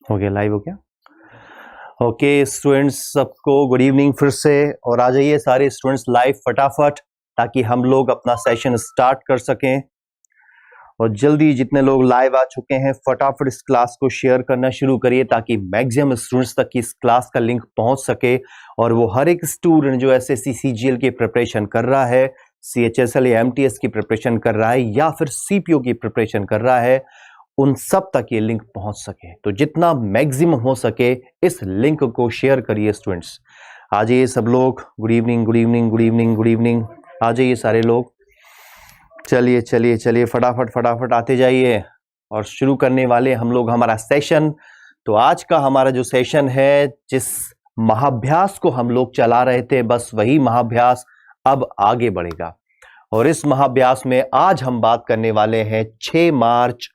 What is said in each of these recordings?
हो गया, लाइव हो गया। ओके स्टूडेंट्स, सबको गुड इवनिंग फिर से। और आ जाइए सारे स्टूडेंट्स लाइव फटाफट, ताकि हम लोग अपना सेशन स्टार्ट कर सकें। और जल्दी जितने लोग लाइव आ चुके हैं फटाफट इस क्लास को शेयर करना शुरू करिए, ताकि मैक्सिमम स्टूडेंट्स तक इस क्लास का लिंक पहुंच सके। और वो हर एक स्टूडेंट जो एसएससी सीजीएल की प्रिपरेशन कर रहा है, सीएचएसएल या एमटीएस की प्रिपरेशन कर रहा है, या फिर सीपीओ की प्रिपरेशन कर रहा है, उन सब तक ये लिंक पहुंच सके। तो जितना मैक्सिमम हो सके इस लिंक को शेयर करिए स्टूडेंट्स। आ जाइए सब लोग, good evening good evening good evening good evening. आ जाइए सारे लोग, चलिए चलिए चलिए फटाफट फटाफट आते जाइए। और शुरू करने वाले हम लोग हमारा सेशन। तो आज का हमारा जो सेशन है, जिस महाभ्यास को हम लोग चला रहे थे, बस वही महाभ्यास अब आगे बढ़ेगा। और इस महाभ्यास में आज हम बात करने वाले हैं 6 मार्च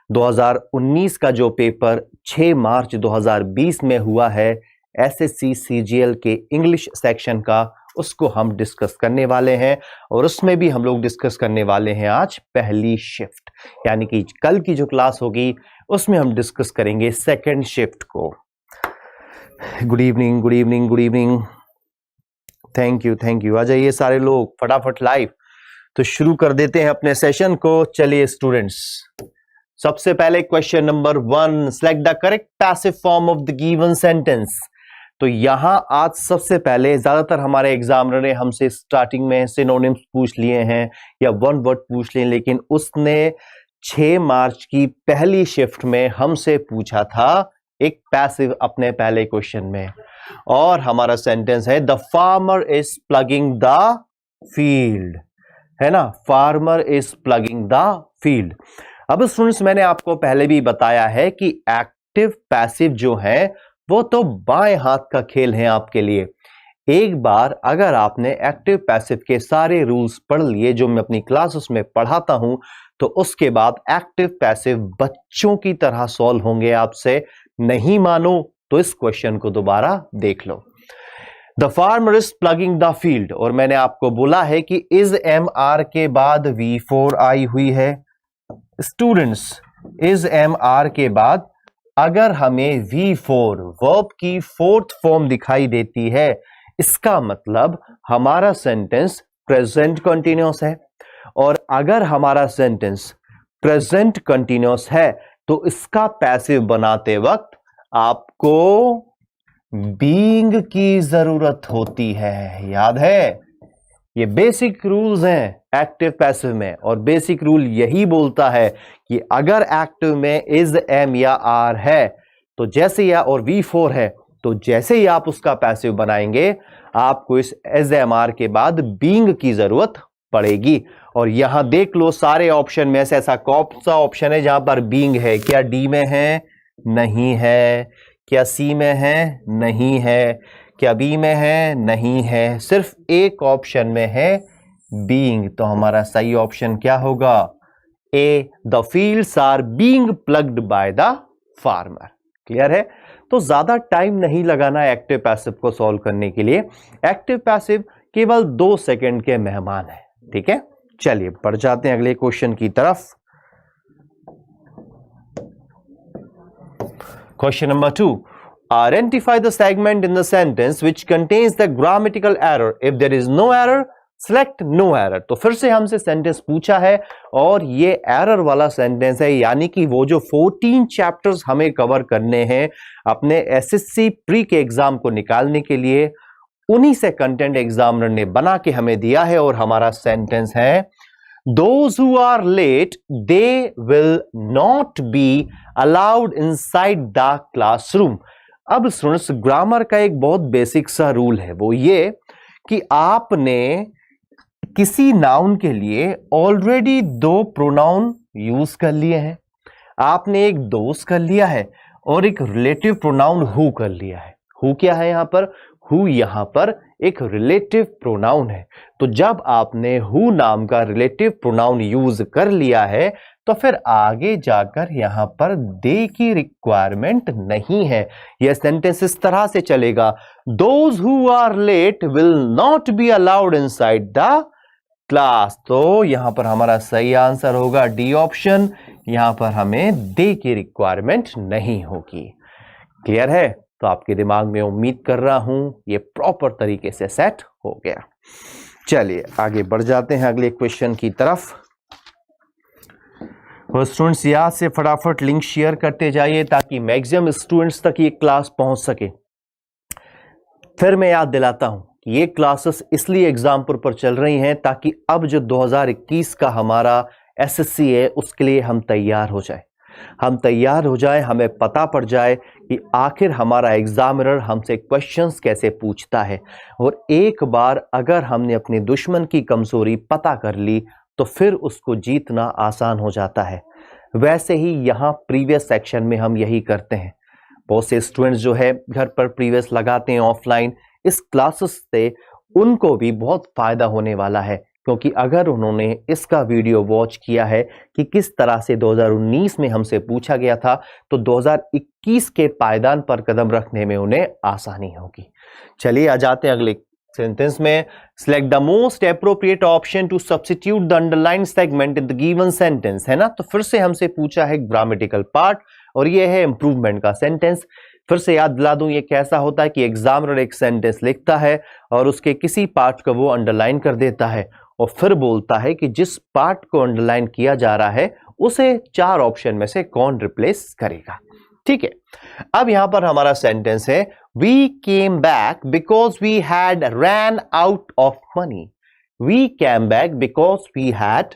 2019 का जो पेपर 6 मार्च 2020 में हुआ है एसएससी सीजीएल के इंग्लिश सेक्शन का, उसको हम डिस्कस करने वाले हैं। और उसमें भी हम लोग डिस्कस करने वाले हैं आज पहली शिफ्ट, यानी कि कल की जो क्लास होगी उसमें हम डिस्कस करेंगे सेकंड शिफ्ट को। Good evening good evening good evening, thank you. आ जाइए सारे लोग फटाफट लाइव। तो शुरू कर देते हैं अपने सेशन को। चलिए स्टूडेंट्स, सबसे पहले question number 1, select the correct passive form of the given sentence. तो यहां आज सबसे पहले ज्यादातर हमारे एग्जामिनर ने हमसे स्टार्टिंग में सिनोनिम्स पूछ लिए हैं या वन वर्ड पूछ लिए, लेकिन उसने 6 मार्च की पहली शिफ्ट में हमसे पूछा था एक पैसिव अपने पहले क्वेश्चन में। और हमारा सेंटेंस है the farmer is plugging the field, है ना, farmer is plugging the field. अब स्टूडेंट्स, मैंने आपको पहले भी बताया है कि एक्टिव पैसिव जो है वो तो बाएं हाथ का खेल है आपके लिए। एक बार अगर आपने एक्टिव पैसिव के सारे रूल्स पढ़ लिए जो मैं अपनी क्लासेस में पढ़ाता हूं, तो उसके बाद एक्टिव पैसिव बच्चों की तरह सॉल्व होंगे आपसे। नहीं मानो तो इस क्वेश्चन को दोबारा देख लो। The farmer is plugging the field, और मैंने आपको बोला है कि इज MR के बाद V4 आई हुई है। स्टूडेंट्स, इज MR के बाद अगर हमें V4 वर्ब की फोर्थ फॉर्म दिखाई देती है, इसका मतलब हमारा सेंटेंस प्रेजेंट कंटीन्यूअस है। और अगर हमारा सेंटेंस प्रेजेंट कंटीन्यूअस है तो इसका पैसिव बनाते वक्त आपको बीइंग की जरूरत होती है। याद है, ये बेसिक रूल्स हैं एक्टिव पैसिव में। और बेसिक रूल यही बोलता है कि अगर एक्टिव में इज एम या आर है तो जैसे या और V4 है तो जैसे ही आप उसका पैसिव बनाएंगे आपको इस एज एम आर के बाद बीइंग की जरूरत पड़ेगी। और यहां देख लो सारे ऑप्शन में से ऐसा कौन सा ऑप्शन है जहां पर बीइंग है? क्या डी में है? नहीं है। क्या सी में है? नहीं है। क्या बी में है? नहीं है। सिर्फ एक ऑप्शन में है बीइंग। तो हमारा सही ऑप्शन क्या होगा? A, the fields are being plugged by the farmer. Clear है? तो ज्यादा टाइम नहीं लगाना एक्टिव पैसिव को सॉल्व करने के लिए। एक्टिव पैसिव केवल 2 सेकंड के मेहमान है। ठीक है, चलिए बढ़ जाते हैं अगले क्वेश्चन की तरफ। Question number 2, identify the segment in the sentence which contains the grammatical error. If there is no error, select no error. तो फिर से हमसे सेंटेंस पूछा है और ये एरर वाला सेंटेंस है, यानी कि वो जो 14 चैप्टर्स हमें कवर करने हैं अपने एसएससी प्री के एग्जाम को निकालने के लिए, उन्हीं से कंटेंट एग्जामिनर ने बना के हमें दिया है। और हमारा सेंटेंस है Those who are late, they will not be allowed inside the classroom. अब स्टूडेंट्स, ग्रामर का एक बहुत बेसिक सा रूल है, वो ये कि आपने किसी नाउन के लिए ऑलरेडी 2 प्रोनाउन यूज कर लिए हैं। आपने एक दोस्त कर लिया है और एक रिलेटिव प्रोनाउन हु कर लिया है। हु क्या है यहां पर? हु यहां पर एक रिलेटिव प्रोनाउन है। तो जब आपने हु नाम का रिलेटिव प्रोनाउन यूज कर लिया है तो फिर आगे जाकर यहां पर दे की रिक्वायरमेंट नहीं है। यह सेंटेंस इस तरह से चलेगा, those who are late will not be allowed inside the class. तो यहां पर हमारा सही आंसर होगा डी ऑप्शन। यहां पर हमें दे की रिक्वायरमेंट नहीं होगी। क्लियर है? तो आपके दिमाग में उम्मीद कर रहा हूं ये प्रॉपर तरीके से सेट हो गया। चलिए आगे बढ़ जाते हैं अगले क्वेश्चन की तरफ। और स्टूडेंट्स यहां से फटाफट लिंक शेयर करते जाइए ताकि मैक्सिमम स्टूडेंट्स तक ये क्लास पहुंच सके। फिर मैं याद दिलाता हूं कि ये क्लासेस इसलिए एग्जामपुर पर चल रही हैं ताकि अब जो 2021 का हमारा एसएससी है उसके लिए हम तैयार हो जाए, हमें पता पड़ जाए कि आखिर हमारा एग्जामिनर हमसे क्वेश्चंस कैसे पूछता है। और एक बार अगर हमने अपने दुश्मन की कमजोरी पता कर ली तो फिर उसको जीतना आसान हो जाता है। वैसे ही यहाँ प्रीवियस सेक्शन में हम यही करते हैं। बहुत से स्टूडेंट्स जो है घर पर प्रीवियस लगाते हैं ऑफलाइन, इस क्लासेस से उनको भी बहुत फायदा होने वाला है, क्योंकि अगर उन्होंने इसका वीडियो वॉच किया है कि किस तरह से 2019 में हमसे पूछा गया था तो 2021 के पायदान पर कदम रखने में उन्हें आसानी होगी। चलिए आ जाते हैं अगले सेंटेंस में। Select the most appropriate option to substitute the underline segment in the given sentence, है ना। तो फिर से हमसे पूछा है ग्रामेटिकल पार्ट और ये है इंप्रूवमेंट का सेंटेंस। फिर से याद दिला दूं ये कैसा होता है कि एग्जामिनर एक सेंटेंस लिखता है और उसके किसी पार्ट को वो अंडरलाइन कर देता है और फिर बोलता है कि जिस पार्ट को अंडरलाइन किया जा रहा है उसे 4 ऑप्शन में से कौन रिप्लेस करेगा। ठीक है, अब यहां पर हमारा सेंटेंस है we came back because we had ran out of money. We came back because we had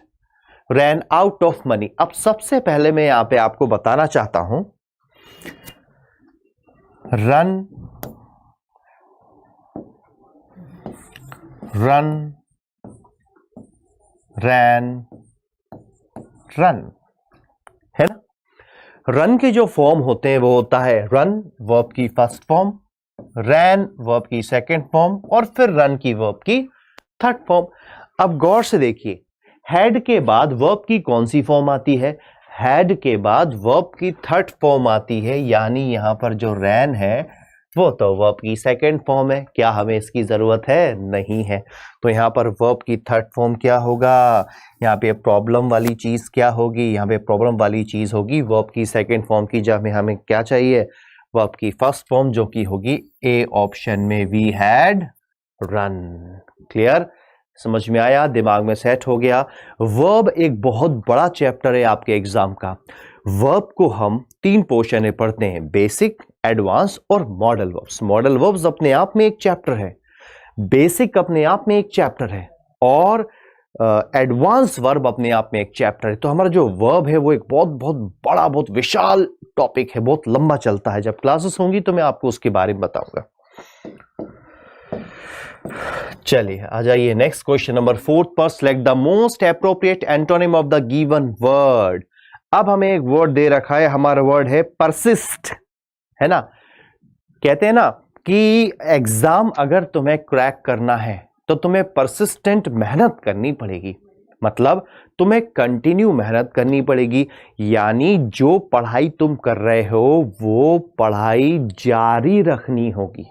ran out of money. अब सबसे पहले मैं यहां पे आपको बताना चाहता हूं रन रैन रन, है ना। रन के जो फॉर्म होते हैं वो होता है रन वर्ब की फर्स्ट फॉर्म, रैन वर्ब की सेकंड फॉर्म और फिर रन की वर्ब की थर्ड फॉर्म। अब गौर से देखिए हैड के बाद वर्ब की कौन सी फॉर्म आती है? हैड के बाद वर्ब की थर्ड फॉर्म आती है, यानी यहां पर जो रैन है वो तो वर्ब की सेकंड फॉर्म है। क्या हमें इसकी जरूरत है? नहीं है। तो यहां पर वर्ब की थर्ड फॉर्म क्या होगा? यहाँ पे प्रॉब्लम वाली चीज क्या होगी? यहाँ पे प्रॉब्लम वाली चीज होगी वर्ब की सेकंड फॉर्म की, जब हमें क्या चाहिए? वर्ब की फर्स्ट फॉर्म, जो कि होगी ए ऑप्शन में, वी हैड रन। क्लियर? समझ में आया? दिमाग में सेट हो गया। वर्ब एक बहुत बड़ा चैप्टर है आपके एग्जाम का। वर्ब को हम 3 पोर्शन में पढ़ते हैं, बेसिक, एडवांस और मॉडल वर्ब्स। मॉडल वर्ब्स अपने आप में एक चैप्टर है, बेसिक अपने आप में एक चैप्टर है और एडवांस वर्ब अपने आप में एक चैप्टर है। तो हमारा जो वर्ब है वो एक बहुत बहुत बड़ा, बहुत विशाल टॉपिक है, बहुत लंबा चलता है। जब क्लासेस होंगी तो मैं आपको उसके बारे में बताऊंगा। चलिए आ जाइए नेक्स्ट क्वेश्चन नंबर 4 पर। Select the most appropriate antonym of the given word. अब हमें एक वर्ड दे रखा है, हमारा वर्ड है परसिस्ट, है ना। कहते हैं ना कि एग्जाम अगर तुम्हें क्रैक करना है तो तुम्हें परसिस्टेंट मेहनत करनी पड़ेगी, मतलब तुम्हें कंटिन्यू मेहनत करनी पड़ेगी, यानी जो पढ़ाई तुम कर रहे हो वो पढ़ाई जारी रखनी होगी।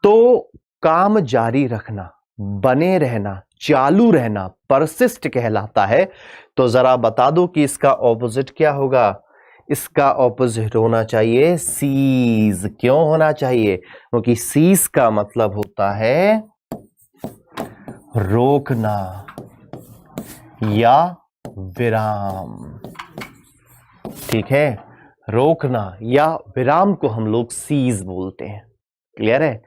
तो काम जारी रखना, बने रहना, चालू रहना परसिस्ट कहलाता है। तो जरा बता दो कि इसका ऑपोजिट क्या होगा? इसका ऑपोजिट होना चाहिए सीज। क्यों होना चाहिए? क्योंकि सीज का मतलब होता है रोकना या विराम। ठीक है, रोकना या विराम को हम लोग सीज बोलते हैं। क्लियर है?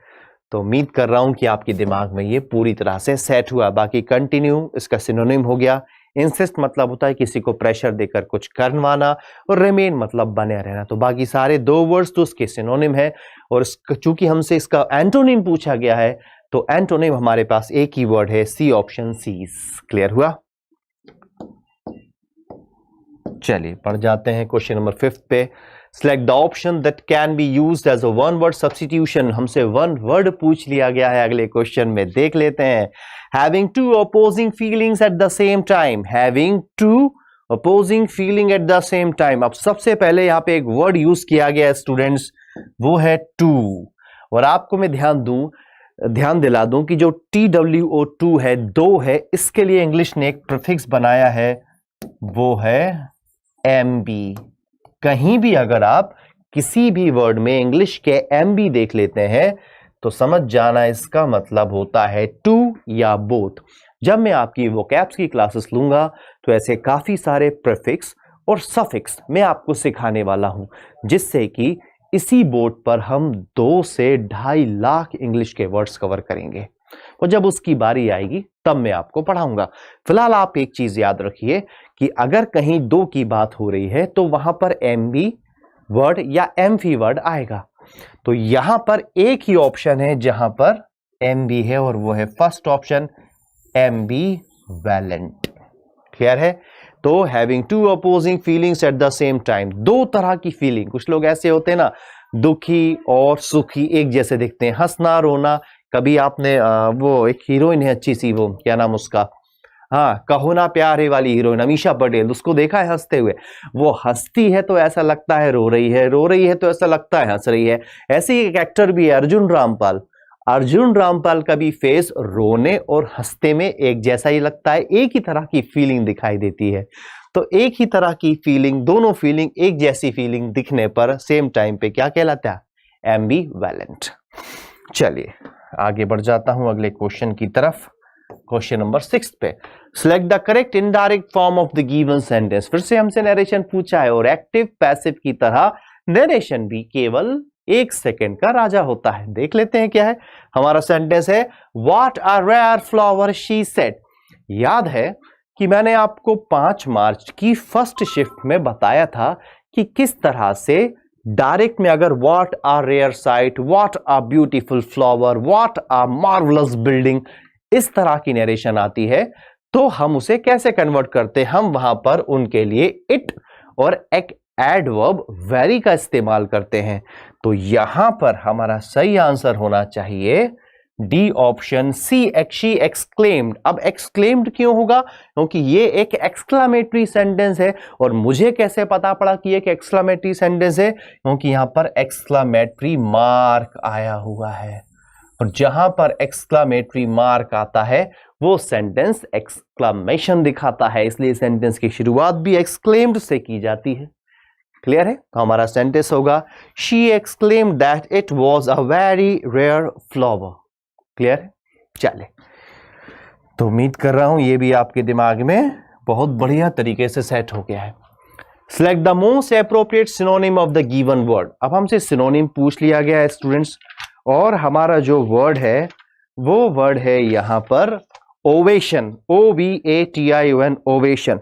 तो उम्मीद कर रहा हूं कि आपके दिमाग में ये पूरी तरह से सेट हुआ। बाकी कंटिन्यू इसका सिनोनिम हो गया। इंसिस्ट मतलब होता है किसी को प्रेशर देकर कुछ करवाना और रिमेन मतलब बने रहना। तो बाकी सारे 2 वर्ड्स तो उसके सिनोनिम है और चूंकि हमसे इसका एंटोनिम पूछा गया है तो एंटोनिम हमारे पास एक ही वर्ड है, सी ऑप्शन, सीज। क्लियर हुआ? चलिए पढ़ जाते हैं क्वेश्चन नंबर 5 पे। Select the option that can be used as a one word substitution। हमसे one word पूछ लिया गया है अगले क्वेश्चन में, देख लेते हैं। Having two opposing feelings at the same time। Having two opposing feeling at the same time। अब सबसे पहले यहाँ पे एक वर्ड यूज किया गया है स्टूडेंट्स, वो है टू। और आपको मैं ध्यान दिला दूं कि जो TWO2 है, 2 है, इसके लिए इंग्लिश ने एक प्रीफिक्स बनाया है, वो है MB। कहीं भी अगर आप किसी भी वर्ड में इंग्लिश के एम बी देख लेते हैं तो समझ जाना इसका मतलब होता है टू या बोथ। जब मैं आपकी वोकैब्स की क्लासेस लूंगा तो ऐसे काफी सारे प्रीफिक्स और सफिक्स मैं आपको सिखाने वाला हूं, जिससे कि इसी बोर्ड पर हम 2 से 2.5 लाख इंग्लिश के वर्ड्स कवर करेंगे। और जब उसकी बारी आएगी तब मैं आपको पढ़ाऊंगा। फिलहाल आप एक चीज याद रखिए कि अगर कहीं 2 की बात हो रही है तो वहां पर एम बी वर्ड या एमफी वर्ड आएगा। तो यहां पर एक ही ऑप्शन है जहां पर एम बी है, और वो है first option, ambivalent. Clear है? तो having two opposing feelings at the same time, 2 तरह की फीलिंग। कुछ लोग ऐसे होते हैं ना, दुखी और सुखी एक जैसे दिखते हैं, हंसना रोना। कभी आपने वो एक हीरोइन है अच्छी सी, वो क्या नाम उसका, हाँ, कहो ना प्यारे वाली हीरोइन अमीषा पटेल, उसको देखा है हंसते हुए? वो हंसती है तो ऐसा लगता है रो रही है, रो रही है तो ऐसा लगता है हंस रही है। ऐसे ही एक एक्टर भी है अर्जुन रामपाल। अर्जुन रामपाल का भी फेस रोने और हंसते में एक जैसा ही लगता है, एक ही तरह की फीलिंग दिखाई देती है। तो एक ही तरह की फीलिंग, दोनों फीलिंग एक जैसी फीलिंग दिखने पर सेम टाइम पे क्या कहलाता है? एम्बिवैलेंट। चलिए आगे बढ़ जाता हूं अगले क्वेश्चन की तरफ। क्वेश्चन नंबर 6 पे, select the correct indirect form of the given sentence. फिर से हमसे नरेशन पूछा है, और एक्टिव पैसिव की तरह नरेशन भी केवल 1 सेकेंड का राजा होता है। देख लेते हैं क्या है हमारा सेंटेंस है, what a rare flower she said. याद है कि मैंने आपको 5 मार्च की फर्स्ट शिफ्ट में बताया था कि किस तरह से डायरेक्ट में अगर what a rare sight, what a beautiful flower, what a marvellous building, इस तरह की नरेशन आती है तो हम उसे कैसे कन्वर्ट करते हैं? हम वहां पर उनके लिए इट और एक एडवर्ब वेरी का इस्तेमाल करते हैं। तो यहां पर हमारा सही आंसर होना चाहिए D option, C she exclaimed. अब एक्सक्लेम्ड क्यों होगा? क्योंकि ये एक एक्सक्लामेटरी सेंटेंस है। और मुझे कैसे पता पड़ा कि एक एक्सक्लामेटरी सेंटेंस है? क्योंकि यहां पर एक्सक्लामेटरी मार्क आया हुआ है, और जहां पर एक्सक्लामेटरी मार्क आता है वो सेंटेंस एक्सक्लामेशन दिखाता है, इसलिए सेंटेंस की शुरुआत भी एक्सक्लेम्ड से की जाती है। क्लियर है? तो हमारा सेंटेंस होगा, she exclaimed that it was a very rare flower. Clear है? चले, तो उम्मीद कर रहा हूं ये भी आपके दिमाग में बहुत बढ़िया तरीके से सेट हो गया है। Select the most appropriate synonym of the given word. अब हमसे सिनोनिम पूछ लिया गया है स्टूडेंट्स, और हमारा जो वर्ड है वो वर्ड है यहां पर ओवेशन, OVATION, ओवेशन।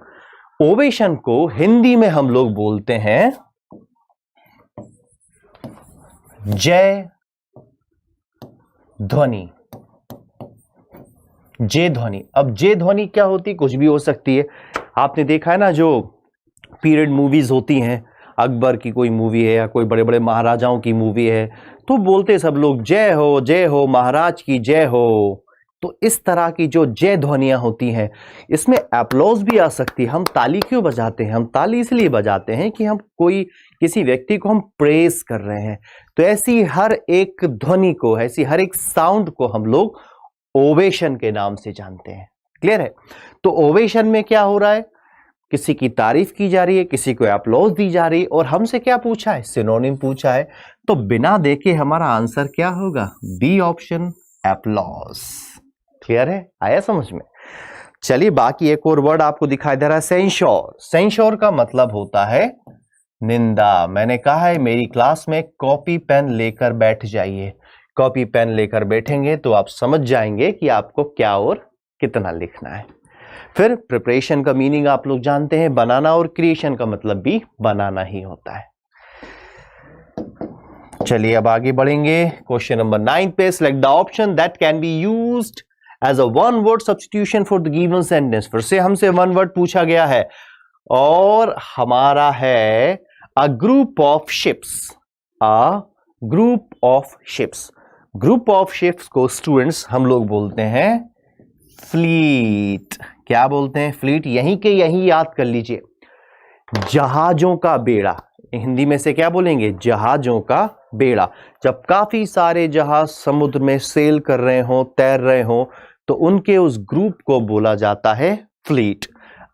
ओवेशन को हिंदी में हम लोग बोलते हैं जय ध्वनि, जय ध्वनि। अब जय ध्वनि क्या होती? कुछ भी हो सकती है। आपने देखा है ना, जो पीरियड मूवीज होती हैं, अकबर की कोई मूवी है या कोई बड़े बड़े महाराजाओं की मूवी है, तो बोलते सब लोग जय हो महाराज की जय हो। तो इस तरह की जो जय ध्वनियां होती हैं, इसमें एप्लॉज भी आ सकती है। हम ताली क्यों बजाते हैं? हम ताली इसलिए बजाते हैं कि हम किसी व्यक्ति को हम प्रेज कर रहे हैं। तो ऐसी हर एक ध्वनि को, ऐसी हर एक साउंड को हम लोग ओवेशन के नाम से जानते हैं। क्लियर है? तो ओवेशन में क्या हो रहा है? किसी की तारीफ की जा रही है, किसी को एप्लॉज दी जा रही है, और हमसे क्या पूछा है? सिनोनिम पूछा है। तो बिना देखे हमारा आंसर क्या होगा? B option, applause. क्लियर है? आया समझ में? चलिए बाकी एक और वर्ड आपको दिखाई दे रहा है, सेंश्योर। सेंश्योर का मतलब होता है निंदा। मैंने कहा है मेरी क्लास में कॉपी पेन लेकर बैठ जाइए। कॉपी पेन लेकर बैठेंगे तो आप समझ जाएंगे कि आपको क्या और कितना लिखना है। फिर प्रिपरेशन का मीनिंग आप लोग जानते हैं, बनाना, और क्रिएशन का मतलब भी बनाना ही होता है। चलिए अब आगे बढ़ेंगे क्वेश्चन नंबर 9 पे। Select the option that can be used as a one word substitution for the given sentence. फिर से हमसे वन वर्ड पूछा गया है, और हमारा है a group of ships. A group of ships. Group of ships को स्टूडेंट्स हम लोग बोलते हैं फ्लीट। क्या बोलते हैं? फ्लीट। यहीं के यहीं याद कर लीजिए, जहाजों का बेड़ा। हिंदी में से क्या बोलेंगे? जहाजों का बेड़ा। जब काफी सारे जहाज समुद्र में सेल कर रहे हो, तैर रहे हो, तो उनके उस ग्रुप को बोला जाता है फ्लीट।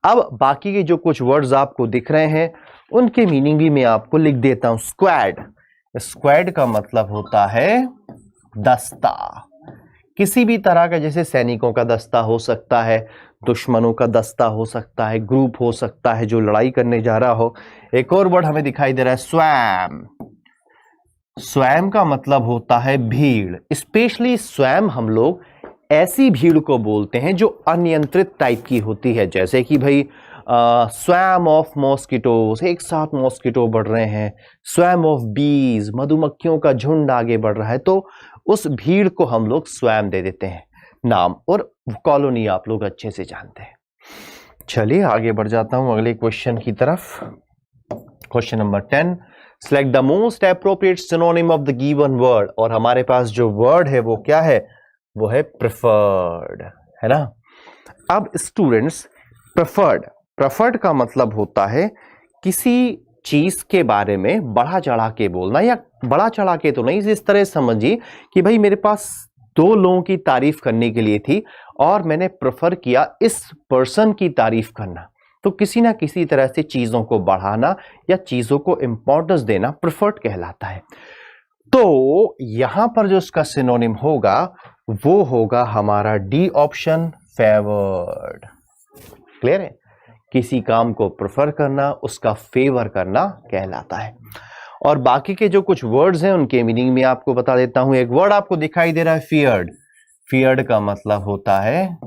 अब बाकी के जो कुछ वर्ड्स आपको दिख रहे हैं उनके मीनिंग भी मैं आपको लिख देता हूं। स्क्वाड, स्क्वाड का मतलब होता है दस्ता। किसी भी तरह का, जैसे सैनिकों का दस्ता हो सकता है, दुश्मनों का दस्ता हो सकता है, ग्रुप हो सकता है जो लड़ाई करने जा रहा हो। एक और वर्ड हमें दिखाई दे रहा है स्वैम। स्वैम का मतलब होता है भीड़। स्पेशली स्वैम हम लोग ऐसी भीड़ को बोलते हैं जो अनियंत्रित टाइप की होती है, जैसे कि भाई स्वैम ऑफ मॉस्किटोज, एक साथ मॉस्किटो बढ़ रहे हैं। स्वैम ऑफ बीज, मधुमक्खियों का झुंड आगे बढ़ रहा है, तो उस भीड़ को हम लोग स्वैम दे देते हैं नाम। और कॉलोनी आप लोग अच्छे से जानते हैं। चलिए आगे बढ़ जाता हूं अगले क्वेश्चन की तरफ। Question number 10, select the most appropriate synonym of the given word. और हमारे पास जो वर्ड है वो क्या है? वो है प्रेफर्ड, है ना। अब स्टूडेंट्स, प्रेफर्ड का मतलब होता है किसी चीज के बारे में बढ़ा चढ़ा के बोलना, या बढ़ा चढ़ा के तो नहीं, इस तरह समझिए कि भाई मेरे पास दो लोगों की तारीफ करने के लिए थी और मैंने प्रेफर किया इस पर्सन की तारीफ करना। तो किसी ना किसी तरह से चीजों को बढ़ाना या चीजों को इंपॉर्टेंस देना प्रेफर्ड कहलाता है। तो यहां पर जो उसका सिनोनिम होगा वो होगा हमारा डी ऑप्शन, फेवर्ड। क्लियर है? किसी काम को प्रेफर करना, उसका फेवर करना कहलाता है। और बाकी के जो कुछ वर्ड्स हैं उनके मीनिंग में आपको बता देता हूं। एक वर्ड आपको दिखाई दे रहा है फियर्ड। फियर्ड का मतलब होता है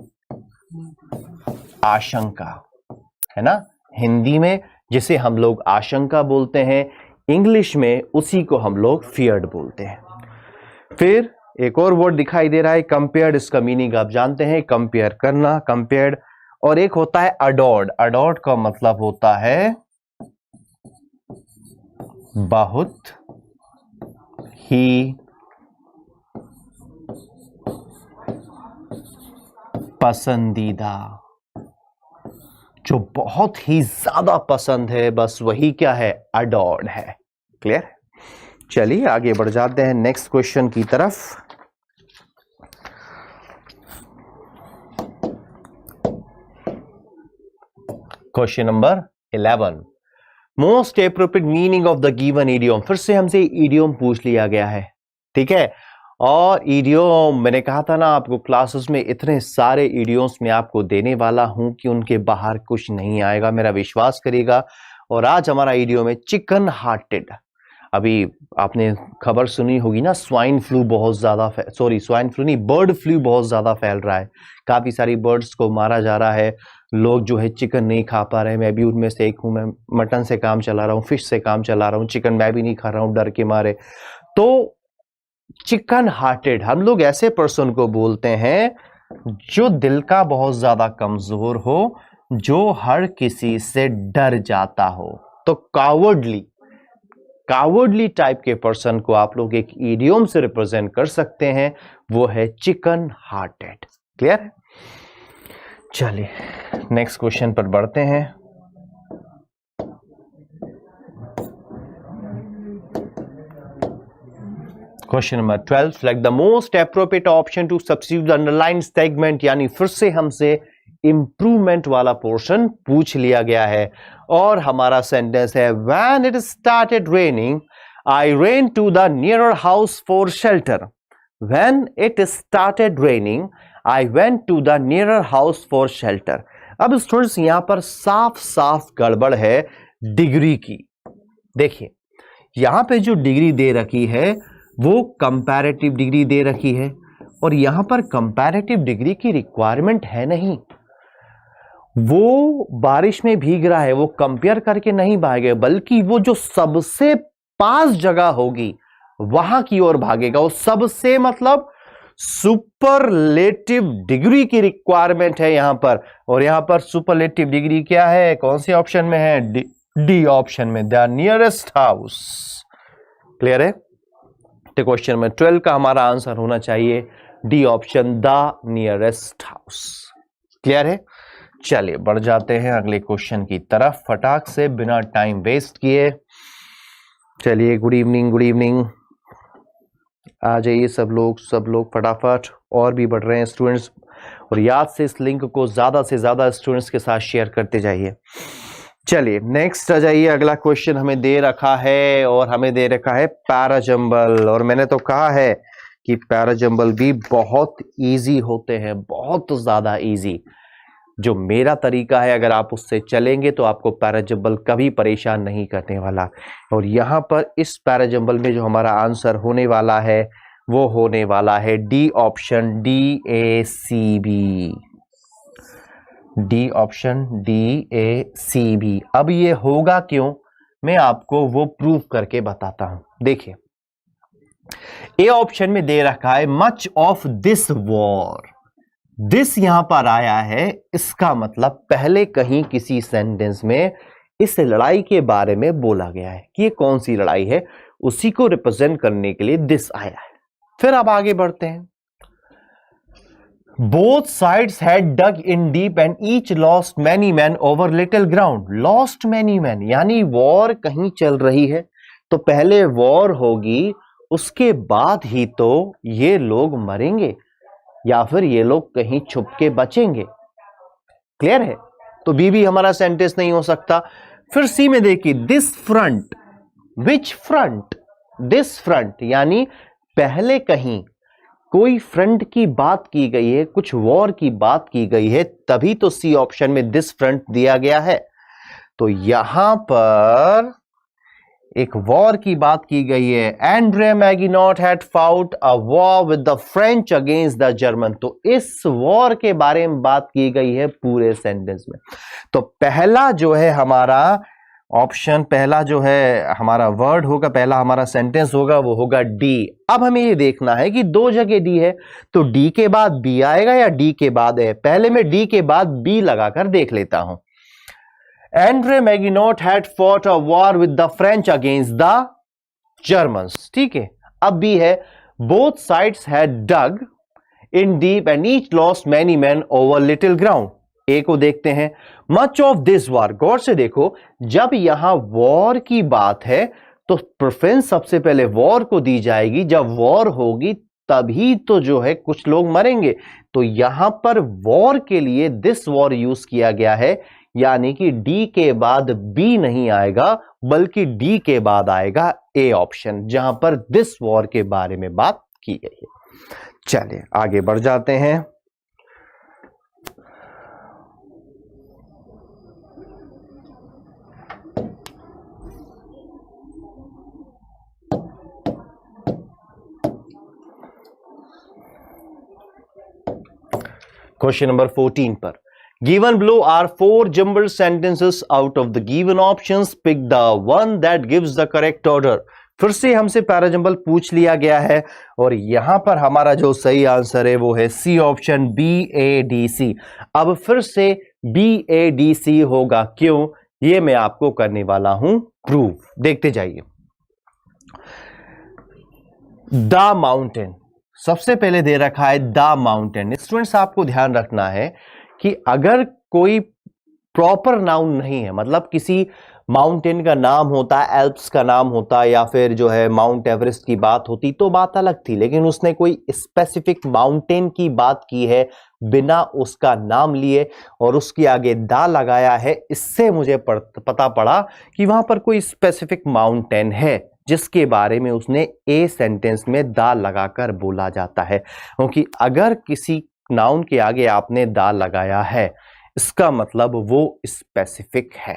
आशंका, है ना। हिंदी में जिसे हम लोग आशंका बोलते हैं, इंग्लिश में उसी को हम लोग फियर्ड बोलते हैं। फिर एक और वर्ड दिखाई दे रहा है कंपेयर्ड। इसका मीनिंग आप जानते हैं, कंपेयर करना, कंपेयर्ड। और एक होता है अडोर्ड। अडोर्ड का मतलब होता है बहुत ही पसंदीदा, जो बहुत ही ज्यादा पसंद है, बस वही क्या है? अडोर्ड है। क्लियर? चलिए आगे बढ़ जाते हैं नेक्स्ट क्वेश्चन की तरफ। Question number 11, most appropriate meaning of the given idiom. फिर से हमसे इडियम पूछ लिया गया है, ठीक है। और इडियम मैंने कहा था ना आपको, क्लासेस में इतने सारे इडियम्स मैं आपको देने वाला हूं कि उनके बाहर कुछ नहीं आएगा, मेरा विश्वास करिएगा। और आज हमारा इडियम है चिकन हार्टेड। अभी आपने खबर सुनी होगी ना, स्वाइन फ्लू बहुत ज्यादा, स्वाइन फ्लू नहीं, बर्ड फ्लू बहुत ज्यादा फैल रहा है। काफी सारी बर्ड्स को मारा जा रहा है, लोग जो है चिकन नहीं खा पा रहे हैं। मैं भी उनमें से एक हूं। मैं मटन से काम चला रहा हूं, फिश से काम चला रहा हूं, चिकन मैं भी नहीं खा रहा हूं डर के मारे। तो चिकन हार्टेड हम लोग ऐसे पर्सन को बोलते हैं जो दिल का बहुत ज्यादा कमजोर हो, जो हर किसी से डर जाता हो। तो कावर्डली टाइप के पर्सन को आप लोग एक इडियम से रिप्रेजेंट कर सकते हैं, वो है चिकन हार्टेड। क्लियर है? चलिए नेक्स्ट क्वेश्चन पर बढ़ते हैं। Question number 12, select the most appropriate option to substitute the underline segment. यानी फिर से हमसे इंप्रूवमेंट वाला पोर्शन पूछ लिया गया है और हमारा सेंटेंस है when it started raining I ran to the nearer house for shelter. When it started raining I went to the nearer house for shelter. अब स्टूडेंट्स यहां पर साफ साफ गड़बड़ है डिग्री की। देखिए यहां पे जो डिग्री दे रखी है वो कंपैरेटिव डिग्री दे रखी है, और यहां पर कंपैरेटिव डिग्री की रिक्वायरमेंट है नहीं। वो बारिश में भीग रहा है, वो कंपेयर करके नहीं भागेगा, बल्कि वो जो सबसे पास जगह होगी वहां की ओर भागेगा। वो सबसे मतलब सुपरलेटिव डिग्री की रिक्वायरमेंट है यहां पर। और यहां पर सुपरलेटिव डिग्री क्या है? कौन से ऑप्शन में है? डी ऑप्शन में, द नियरेस्ट हाउस। क्लियर है? तो क्वेश्चन नंबर 12 का हमारा आंसर होना चाहिए D option, the nearest house. Clear है? चलिए बढ़ जाते हैं अगले क्वेश्चन की तरफ फटाक से, बिना टाइम वेस्ट किए। चलिए गुड इवनिंग, आ जाइए सब लोग फटाफट। और भी बढ़ रहे हैं स्टूडेंट्स, और याद से इस लिंक को ज्यादा से ज्यादा स्टूडेंट्स के साथ शेयर करते जाइए। चलिए नेक्स्ट आ जाइए, अगला क्वेश्चन हमें दे रखा है और हमें दे रखा है पैराजंबल। और मैंने तो कहा है कि पैराजंबल भी बहुत इजी होते हैं, बहुत ज्यादा इजी। जो मेरा तरीका है अगर आप उससे चलेंगे तो आपको पैराजंबल कभी परेशान नहीं करने वाला। और यहां पर इस पैराजंबल में जो हमारा आंसर होने वाला है वो होने वाला है D option, DACB। D option, DACB। अब ये होगा क्यों, मैं आपको वो प्रूव करके बताता हूं। देखिए ए ऑप्शन में दे रखा है much of this war. This यहां पर आया है, इसका मतलब पहले कहीं किसी सेंटेंस में इस लड़ाई के बारे में बोला गया है कि ये कौन सी लड़ाई है, उसी को रिप्रेजेंट करने के लिए दिस आया है। फिर अब आगे बढ़ते हैं। Both sides had dug in deep and each lost many men over little ground. Lost many men यानी वॉर कहीं चल रही है तो पहले वॉर होगी, उसके बाद ही तो ये लोग मरेंगे या फिर ये लोग कहीं छुप के बचेंगे। क्लियर है? तो बी भी हमारा सेंटेंस नहीं हो सकता। फिर सी में देखिए this front, which front, this front यानी पहले कहीं कोई फ्रंट की बात की गई है, कुछ वॉर की बात की गई है, तभी तो सी ऑप्शन में दिस फ्रंट दिया गया है। तो यहां पर एक वॉर की बात की गई है। Andre Maginot had fought a war with the French against the German. तो इस वॉर के बारे में बात की गई है पूरे सेंटेंस में। तो पहला जो है हमारा ऑप्शन, पहला जो है हमारा वर्ड होगा, पहला हमारा सेंटेंस होगा वो होगा डी। अब हमें ये देखना है कि दो जगह डी है तो डी के बाद बी आएगा या डी के बाद है। पहले मैं डी के बाद बी लगाकर देख लेता हूं। Andre Maginot had fought a war with the French against the Germans. ठीक है, अब बी है both sides had dug in deep and each lost many man over little ground. A को देखते हैं। मच ऑफ दिस वॉर, गौर से देखो, जब यहां वॉर की बात है तो प्रेफरेंस सबसे पहले वॉर को दी जाएगी। जब वॉर होगी तभी तो जो है कुछ लोग मरेंगे। तो यहां पर वॉर के लिए दिस वॉर यूज किया गया है, यानी कि डी के बाद बी नहीं आएगा बल्कि डी के बाद आएगा ए ऑप्शन, जहां पर दिस वॉर के बारे में बात की गई है। चलिए आगे बढ़ जाते हैं। क्वेश्चन नंबर 14 पर given below are 4 jumbled sentences out of the given options, pick the one that gives the correct order। फिर से हमसे पैराजंबल पूछ लिया गया है और यहां पर हमारा जो सही आंसर है वो है सी ऑप्शन, BADC। अब फिर से BADC होगा क्यों, ये मैं आपको करने वाला हूं प्रूव। देखते जाइए। द माउंटेन सबसे पहले दे रखा है, द माउंटेन। स्टूडेंट्स आपको ध्यान रखना है कि अगर कोई प्रॉपर नाउन नहीं है, मतलब किसी माउंटेन का नाम होता, एल्प्स का नाम होता या फिर जो है माउंट एवरेस्ट की बात होती तो बात अलग थी, लेकिन उसने कोई स्पेसिफिक माउंटेन की बात की है बिना उसका नाम लिए और उसके आगे दा लगाया है। इससे मुझे पता पड़ा कि वहां पर कोई स्पेसिफिक माउंटेन है जिसके बारे में उसने ए सेंटेंस में दा लगाकर बोला जाता है। क्योंकि अगर किसी नाउन के आगे आपने दा लगाया है इसका मतलब वो स्पेसिफिक है,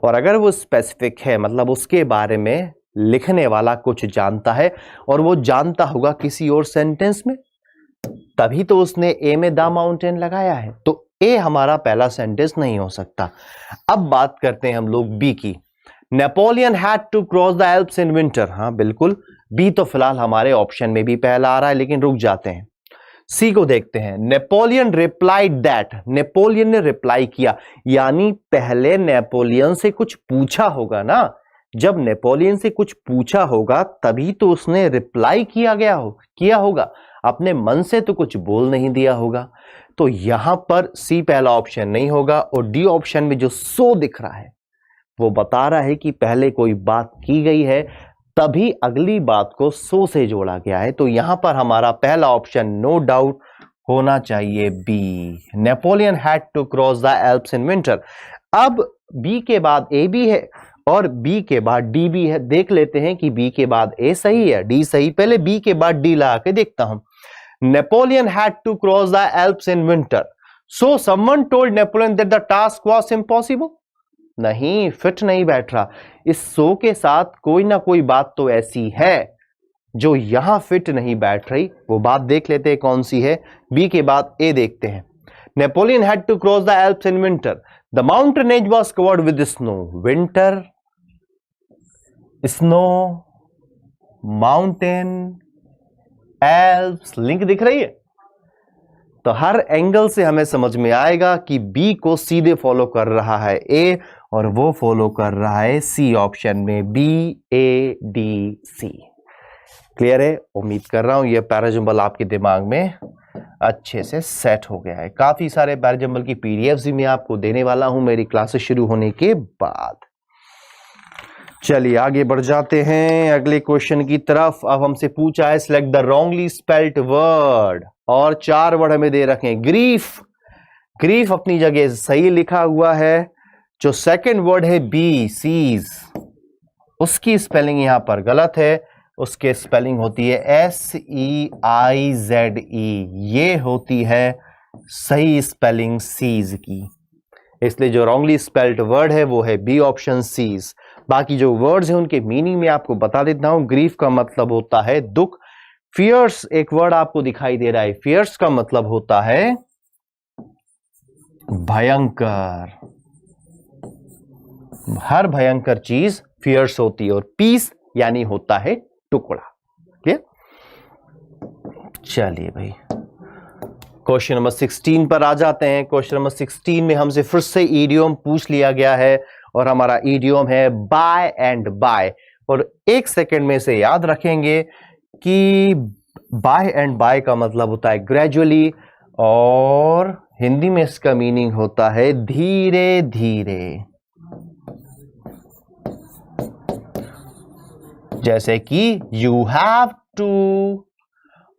और अगर वो स्पेसिफिक है मतलब उसके बारे में लिखने वाला कुछ जानता है और वो जानता होगा किसी और सेंटेंस में, तभी तो उसने ए में द माउंटेन लगाया है। तो ए हमारा पहला सेंटेंस नहीं हो सकता। अब बात करते हैं हम लोग बी की। Napoleon had to cross the Alps in winter. हाँ बिल्कुल, बी तो फिलहाल हमारे ऑप्शन में भी पहला आ रहा है, लेकिन रुक जाते हैं, सी को देखते हैं। नेपोलियन रिप्लाइड दैट, नेपोलियन ने रिप्लाई किया, यानी पहले नेपोलियन से कुछ पूछा होगा ना। जब नेपोलियन से कुछ पूछा होगा तभी तो उसने रिप्लाई किया होगा, अपने मन से तो कुछ बोल नहीं दिया होगा। तो यहां पर सी पहला ऑप्शन नहीं होगा और डी ऑप्शन में जो सो दिख रहा है वो बता रहा है कि पहले कोई बात की गई है तभी अगली बात को सो से जोड़ा गया है। तो यहां पर हमारा पहला ऑप्शन नो डाउट होना चाहिए B. Napoleon had to cross the Alps in winter. अब बी के बाद ए भी है और बी के बाद डी भी है। देख लेते हैं कि बी के बाद ए सही है, डी सही। पहले बी के बाद डी लगा के देखता हूं। Napoleon had to cross the Alps in winter, so someone told Napoleon that the task was impossible. नहीं, फिट नहीं बैठ रहा। इस सो के साथ कोई ना कोई बात तो ऐसी है जो यहां फिट नहीं बैठ रही। वो बात देख लेते हैं कौन सी है। बी के बाद ए देखते हैं। Napoleon had to cross the Alps in winter, the mountain range was covered with snow. Winter, snow, mountain, Alps, link दिख रही है। तो हर एंगल से हमें समझ में आएगा कि बी को सीधे फॉलो कर रहा है ए और वो फॉलो कर रहा है सी ऑप्शन में, B A D C. Clear है? उम्मीद कर रहा हूं ये पैराजंबल आपके दिमाग में अच्छे से सेट हो गया है। काफी सारे पैराजंबल की पीडीएफ्स भी मैं आपको देने वाला हूं मेरी क्लासेस शुरू होने के बाद। चलिए आगे बढ़ जाते हैं अगले क्वेश्चन की तरफ। अब हमसे पूछा है select the wrongly spelled word, और 4 वर्ड हमें दे रखे हैं। ग्रीफ, ग्रीफ अपनी जगह सही लिखा हुआ है। जो सेकंड वर्ड है बी, सीज, उसकी स्पेलिंग यहां पर गलत है। उसके स्पेलिंग होती है SEIZE, ये होती है सही स्पेलिंग सीज की। इसलिए जो रॉन्गली स्पेल्ड वर्ड है वो है बी ऑप्शन, सीज। बाकी जो वर्ड्स हैं उनके मीनिंग में आपको बता देता हूं। ग्रीफ का मतलब होता है दुख। फियर्स एक वर्ड आपको दिखाई दे रहा है, फियर्स का मतलब होता है भयंकर। हर भयंकर चीज फियर्स होती है। और पीस यानी होता है टुकड़ा। क्लियर? चलिए भाई क्वेश्चन नंबर 16 पर आ जाते हैं। क्वेश्चन नंबर 16 में हमसे फिर से इडियम पूछ लिया गया है और हमारा इडियम है बाय एंड बाय। और 1 सेकंड में से याद रखेंगे कि बाय एंड बाय का मतलब होता है ग्रेजुअली, और हिंदी में इसका मीनिंग होता है धीरे धीरे। जैसे कि you have to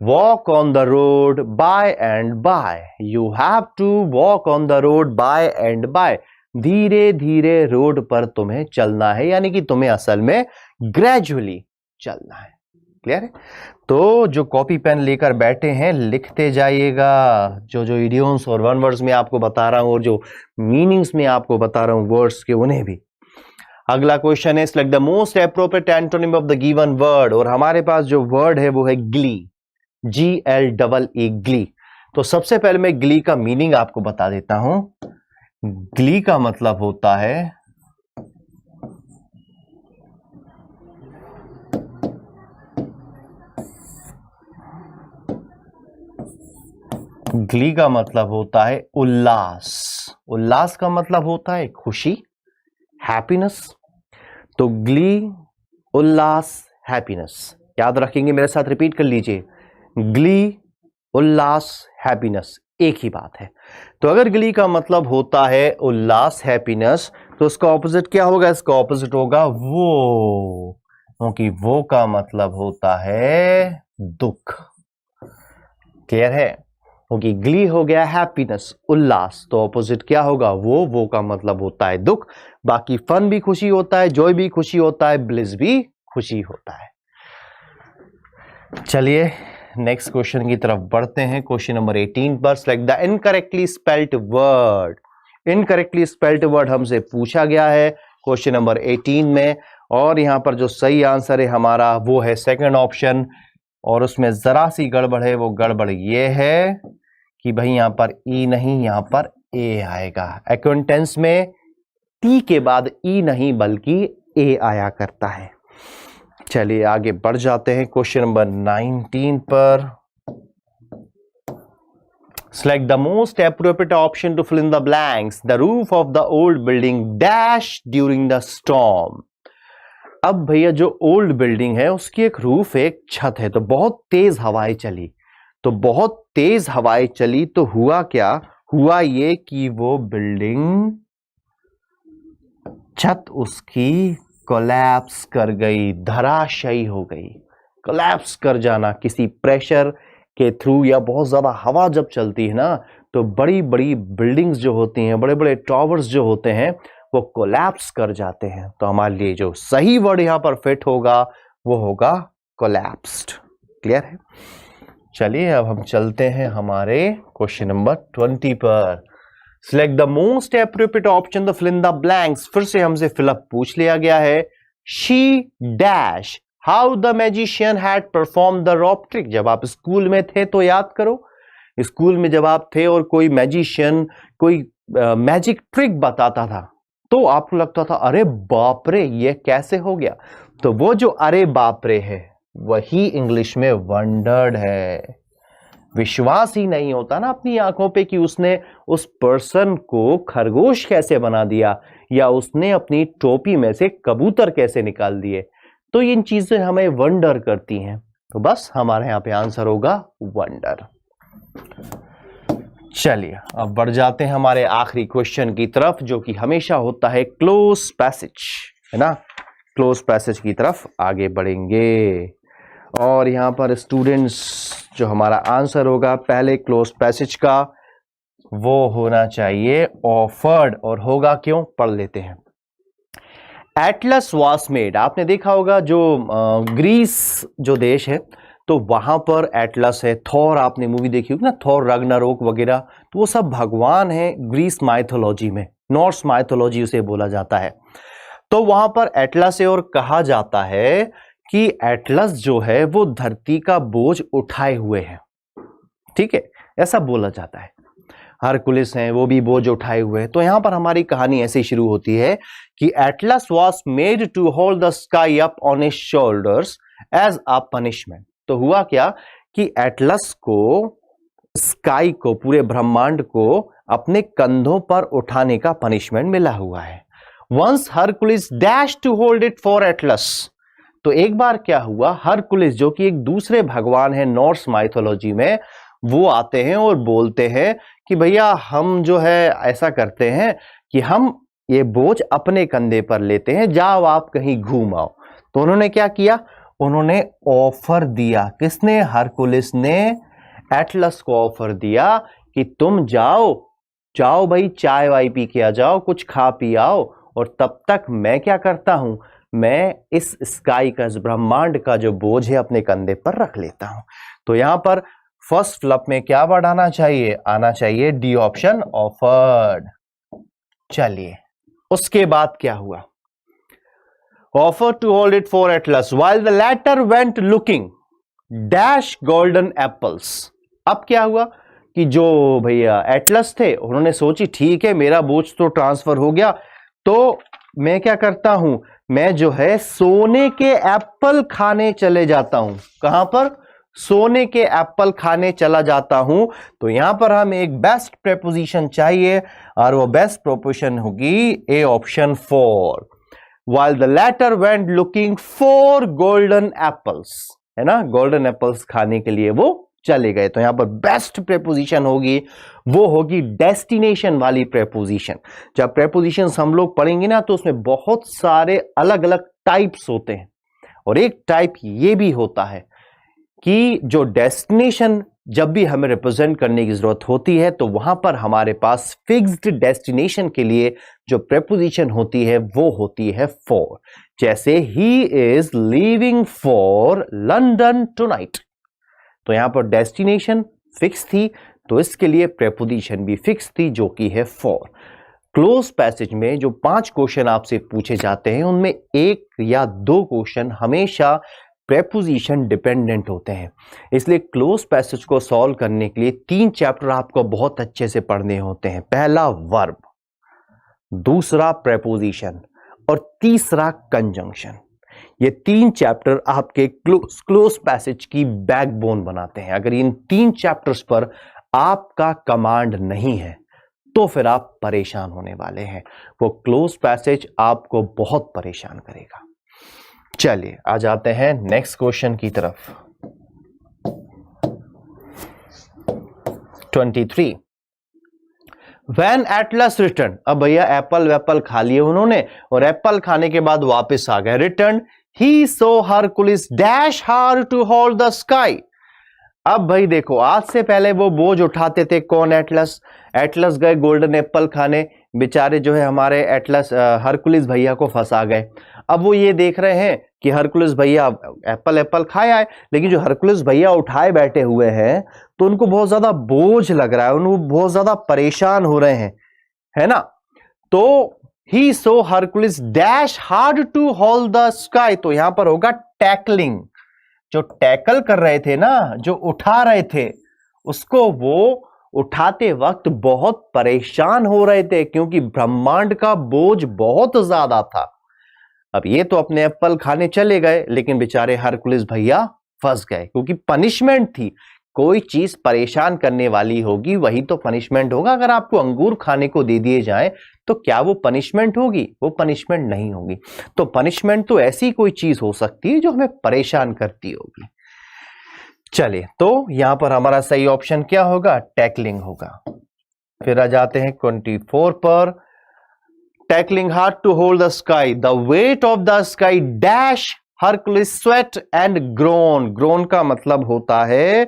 walk on the road by and by. You have to walk on the road by and by. धीरे धीरे रोड पर तुम्हें चलना है, यानी कि तुम्हें असल में ग्रेजुअली चलना है। क्लियर है? तो जो कॉपी पेन लेकर बैठे हैं लिखते जाइएगा जो जो इडियम्स और वन वर्ड्स में आपको बता रहा हूं और जो मीनिंग्स में आपको बता रहा हूं वर्ड्स के, उन्हें भी। अगला क्वेश्चन है select the most appropriate antonym of the given word, और हमारे पास जो वर्ड है वो है ग्ली, GLEE, ग्ली। तो सबसे पहले मैं ग्ली का मीनिंग आपको बता देता हूं। ग्ली का मतलब होता है ग्ली का मतलब होता है उल्लास। उल्लास का मतलब होता है खुशी, हैप्पीनेस। तो ग्ली, उल्लास, हैप्पीनेस याद रखेंगे, मेरे साथ रिपीट कर लीजिए। ग्ली, उल्लास, हैप्पीनेस एक ही बात है। तो अगर ग्ली का मतलब होता है उल्लास, हैप्पीनेस, तो उसका ऑपोजिट क्या होगा? इसका ऑपोजिट होगा वो, क्योंकि वो का मतलब होता है दुख। क्लियर है? क्योंकि ग्ली हो गया हैप्पीनेस, उल्लास, तो ऑपोजिट क्या होगा? वो का मतलब होता है दुख। बाकी फन भी खुशी होता है, जॉय भी खुशी होता है, ब्लिस भी खुशी होता है। चलिए नेक्स्ट क्वेश्चन की तरफ बढ़ते हैं। क्वेश्चन नंबर 18 पर select the incorrectly spelled word. Incorrectly spelled word हमसे पूछा गया है क्वेश्चन नंबर 18 में, और यहां पर जो सही आंसर है हमारा वो है सेकंड ऑप्शन। और उसमें जरा सी गड़बड़ है। वो गड़बड़ ये है कि भाई यहां पर ई नहीं, यहां पर ए आएगा। एक्वेंटेंस में टी के बाद ई नहीं बल्कि ए आया करता है। चलिए आगे बढ़ जाते हैं क्वेश्चन नंबर 19 पर। Select the most appropriate option to fill in the blanks. The roof of the old building dash during the storm. अब भैया जो ओल्ड बिल्डिंग है उसकी एक रूफ है, एक छत है। तो बहुत तेज हवाएं चली, तो बहुत तेज हवाएं चली तो हुआ क्या? हुआ ये कि वो बिल्डिंग, छत उसकी कोलैप्स कर गई, धराशायी हो गई। कोलैप्स कर जाना किसी प्रेशर के थ्रू या बहुत ज्यादा हवा जब चलती है ना, तो बड़ी बड़ी बिल्डिंग्स जो होती हैं, बड़े बड़े टावर्स जो होते हैं, वो कोलैप्स कर जाते हैं। तो हमारे लिए जो सही वर्ड यहां पर फिट होगा वो होगा कोलैप्स्ड। क्लियर है? चलिए अब हम चलते हैं हमारे क्वेश्चन नंबर 20 पर। Select the most appropriate option the fill in the blanks. फिर से हमसे फिलअप पूछ लिया गया है। She dash how the magician had perform the rope trick. जब आप स्कूल में थे तो याद करो, स्कूल में जब आप थे और कोई मैजिशियन कोई मैजिक ट्रिक बताता था तो आपको लगता था अरे बाप रे ये कैसे हो गया। तो वो जो अरे बाप रे है वही इंग्लिश में वंडर्ड है। विश्वास ही नहीं होता ना अपनी आंखों पे कि उसने उस पर्सन को खरगोश कैसे बना दिया या उसने अपनी टोपी में से कबूतर कैसे निकाल दिए। तो इन चीजें हमें वंडर करती हैं। तो बस हमारे यहां पे आंसर होगा वंडर। चलिए अब बढ़ जाते हैं हमारे आखिरी क्वेश्चन की तरफ, जो कि हमेशा होता है क्लोज पैसेज, है ना। क्लोज पैसेज की तरफ आगे बढ़ेंगे और यहां पर स्टूडेंट्स जो हमारा आंसर होगा पहले क्लोज पैसेज का वो होना चाहिए ऑफर्ड। और होगा क्यों, पढ़ लेते हैं। Atlas was made. आपने देखा होगा जो ग्रीस जो देश है तो वहां पर एटलस है। थॉर आपने मूवी देखी होगी ना, थॉर रग्नारोक वगैरह, तो वो सब भगवान है ग्रीस माइथोलॉजी में, नॉर्स माइथोलॉजी उसे बोला जाता है। तो वहां पर एटलस है और कहा जाता है कि एटलस जो है वो धरती का बोझ उठाए हुए है। ठीक है, ऐसा बोला जाता है। हरकुलिस हैं वो भी बोझ उठाए हुए हैं। तो यहां पर हमारी कहानी ऐसे ही शुरू होती है कि Atlas was made to hold the sky up on his shoulders as a punishment. तो हुआ क्या कि एटलस को स्काई को, पूरे ब्रह्मांड को अपने कंधों पर उठाने का पनिशमेंट मिला हुआ है। Once Hercules dash to hold it for Atlas. तो एक बार क्या हुआ, हरकुलिस जो कि एक दूसरे भगवान है नॉर्स माइथोलॉजी में, वो आते हैं और बोलते हैं कि भैया हम जो है ऐसा करते हैं कि हम ये बोझ अपने कंधे पर लेते हैं, जाओ आप कहीं घूम आओ। तो उन्होंने क्या किया, उन्होंने ऑफर दिया। किसने, हरकुलिस ने एटलस को ऑफर दिया कि तुम जाओ जाओ भाई चाय वाय पी के आ जाओ, कुछ खा पी आओ, और तब तक मैं क्या करता हूं, मैं इस स्काई का, इस ब्रह्मांड का जो बोझ है अपने कंधे पर रख लेता हूं। तो यहां पर फर्स्ट फ्लप में क्या वर्ड आना चाहिए, आना चाहिए डी ऑप्शन, ऑफर्ड। चलिए उसके बाद क्या हुआ, offer to hold it for Atlas while the latter went looking dash golden apples. अब क्या हुआ कि जो भैया एटलस थे उन्होंने सोची ठीक है मेरा बोझ तो ट्रांसफर हो गया, तो मैं क्या करता हूं, मैं जो है सोने के एप्पल खाने चले जाता हूं। कहां पर, सोने के एप्पल खाने चला जाता हूं। तो यहां पर हमें एक बेस्ट प्रेपोजिशन चाहिए और वो बेस्ट प्रेपोजिशन होगी A option for. while the latter went looking for golden apples, है ना, गोल्डन एप्पल्स खाने के लिए वो चले गए। तो यहां पर बेस्ट प्रेपोजिशन होगी वो होगी डेस्टिनेशन वाली प्रेपोजिशन। जब प्रेपोजिशंस हम लोग पढ़ेंगे ना तो उसमें बहुत सारे अलग अलग टाइप्स होते हैं, और एक टाइप ये भी होता है कि जो डेस्टिनेशन जब भी हमें रिप्रेजेंट करने की जरूरत होती है तो वहां पर हमारे पास फिक्स्ड डेस्टिनेशन के लिए जो प्रेपोजिशन होती है वो होती है फॉर। जैसे he is leaving for London tonight, तो यहां पर डेस्टिनेशन फिक्स थी तो इसके लिए प्रेपोजिशन भी फिक्स थी जो कि है फॉर। क्लोज पैसेज में जो 5 क्वेश्चन आपसे पूछे जाते हैं उनमें 1 या 2 क्वेश्चन हमेशा प्रेपोजिशन डिपेंडेंट होते हैं। इसलिए क्लोज पैसेज को सॉल्व करने के लिए 3 चैप्टर आपको बहुत अच्छे से पढ़ने होते हैं। पहला वर्ब, दूसरा प्रेपोजिशन और तीसरा कंजंक्शन। ये 3 चैप्टर आपके क्लोज पैसेज की बैकबोन बनाते हैं। अगर इन 3 चैप्टर्स पर आपका कमांड नहीं है तो फिर आप परेशान होने वाले हैं। वो क्लोज पैसेज आपको बहुत परेशान करेगा। चलिए आ जाते हैं नेक्स्ट क्वेश्चन की तरफ। 23 When Atlas returned, अब भैया एप्पल वेप्पल खा लिए उन्होंने और एप्पल खाने के बाद वापस आ गए। Return, he saw Hercules dash hard to hold the sky। अब भाई देखो, आज से पहले वो बोझ उठाते थे कौन? एटलस। एटलस गए गोल्डन एप्पल खाने, बेचारे जो है हमारे एटलस हरकुलिस भैया को फंसा गए। अब वो ये देख रहे हैं कि हरकुलिस भैया एप्पल खाए आए, लेकिन जो हरकुलिस भैया उठाए बैठे हुए हैं तो उनको बहुत ज्यादा बोझ लग रहा है, उनको बहुत ज्यादा परेशान हो रहे हैं, है ना। तो ही so Hercules dash hard to hold the sky, तो यहां पर होगा टैकलिंग। जो टैकल कर रहे थे ना, जो उठा रहे थे, उसको वो उठाते वक्त बहुत परेशान हो रहे थे, क्योंकि ब्रह्मांड का बोझ बहुत ज्यादा था। अब ये तो अपने एप्पल खाने चले गए, लेकिन बेचारे हरकुलिस भैया फंस गए, क्योंकि पनिशमेंट थी। कोई चीज परेशान करने वाली होगी वही तो पनिशमेंट होगा। अगर आपको अंगूर खाने को दे दिए जाए तो क्या वो पनिशमेंट होगी? वो पनिशमेंट नहीं होगी। तो पनिशमेंट तो ऐसी कोई चीज हो सकती है जो हमें परेशान करती होगी। चलिए, तो यहां पर हमारा सही ऑप्शन क्या होगा? टैकलिंग होगा। फिर आ जाते हैं 24 पर। Tackling hard to hold the sky, the weight of the sky dash Hercules sweat and groan. Groan का मतलब होता है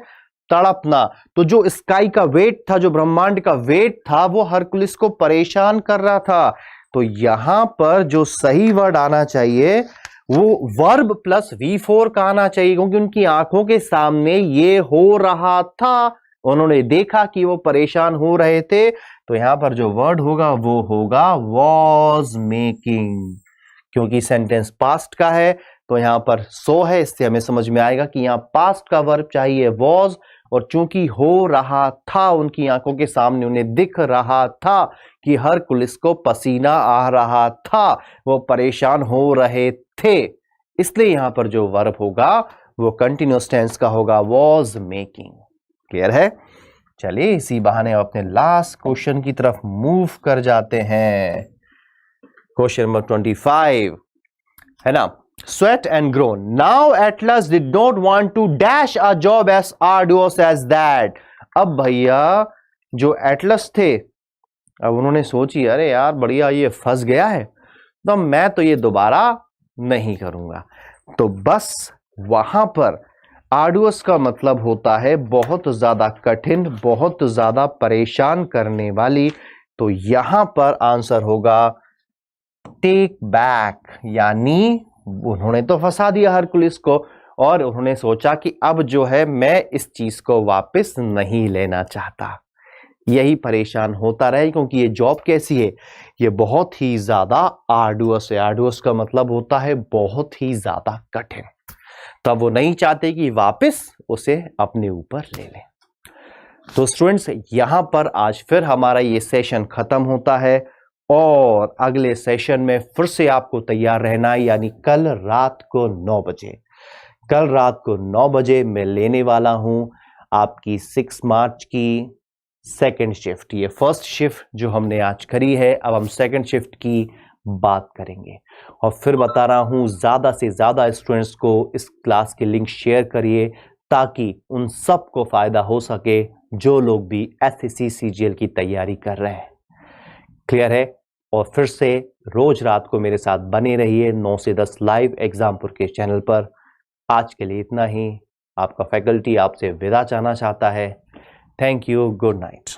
तड़पना। तो जो स्काई का वेट था, जो ब्रह्मांड का वेट था, वो हरकुलिस को परेशान कर रहा था। तो यहां पर जो सही वर्ड आना चाहिए वो वर्ब प्लस V4 का आना चाहिए, क्योंकि उनकी आंखों के सामने ये हो रहा था। उन्होंने देखा कि वो परेशान हो रहे थे। तो यहां पर जो वर्ड होगा वो होगा वॉज मेकिंग, क्योंकि सेंटेंस पास्ट का है। तो यहां पर सो है, इससे हमें समझ में आएगा कि यहां पास्ट का वर्ब चाहिए वॉज, और चूंकि हो रहा था, उनकी आंखों के सामने उन्हें दिख रहा था कि हरकुलिस को पसीना आ रहा था, वो परेशान हो रहे थे, इसलिए यहां पर जो वर्ब होगा वो कंटिन्यूअस टेंस का होगा, वॉज मेकिंग। क्लियर है? चलिए, इसी बहाने अपने लास्ट क्वेश्चन की तरफ मूव कर जाते हैं। क्वेश्चन नंबर 25 है ना। Sweat and groan. Now Atlas did not want to dash a job as arduous as that. अब भैया जो एटलस थे, अब उन्होंने सोची अरे यार बढ़िया ये फंस गया है, तो मैं तो ये दोबारा नहीं करूंगा। तो बस वहां पर आर्डुअस का मतलब होता है बहुत ज्यादा कठिन, बहुत ज्यादा परेशान करने वाली। तो यहां पर आंसर होगा टेक बैक, यानी उन्होंने तो फंसा दिया हरकुलिस को, और उन्होंने सोचा कि अब जो है मैं इस चीज को वापस नहीं लेना चाहता। यही परेशान होता रहे, क्योंकि ये जॉब कैसी है? ये बहुत ही ज्यादा आर्डुअस है। आर्डुअस का मतलब होता है बहुत ही ज्यादा कठिन। तब वो नहीं चाहते कि वापस उसे अपने ऊपर ले लें। तो स्टूडेंट्स, यहां पर आज फिर हमारा ये सेशन खत्म होता है, और अगले सेशन में फिर से आपको तैयार रहना है, यानी कल रात को 9 बजे। कल रात को 9 बजे मैं लेने वाला हूं आपकी 6 मार्च की सेकंड शिफ्ट। ये फर्स्ट शिफ्ट जो हमने आज करी है, अब हम सेकंड शिफ्ट की बात करेंगे। और फिर बता रहा हूं, ज्यादा से ज्यादा स्टूडेंट्स को इस क्लास के लिंक शेयर करिए, ताकि उन सबको फायदा हो सके जो लोग भी SSC CGL की तैयारी कर रहे हैं। क्लियर है? और फिर से रोज रात को मेरे साथ बने रहिए 9 से 10 लाइव एग्जामपुर के चैनल पर। आज के लिए इतना ही। आपका फैकल्टी आपसे विदा चाहना चाहता है। Thank you, good night.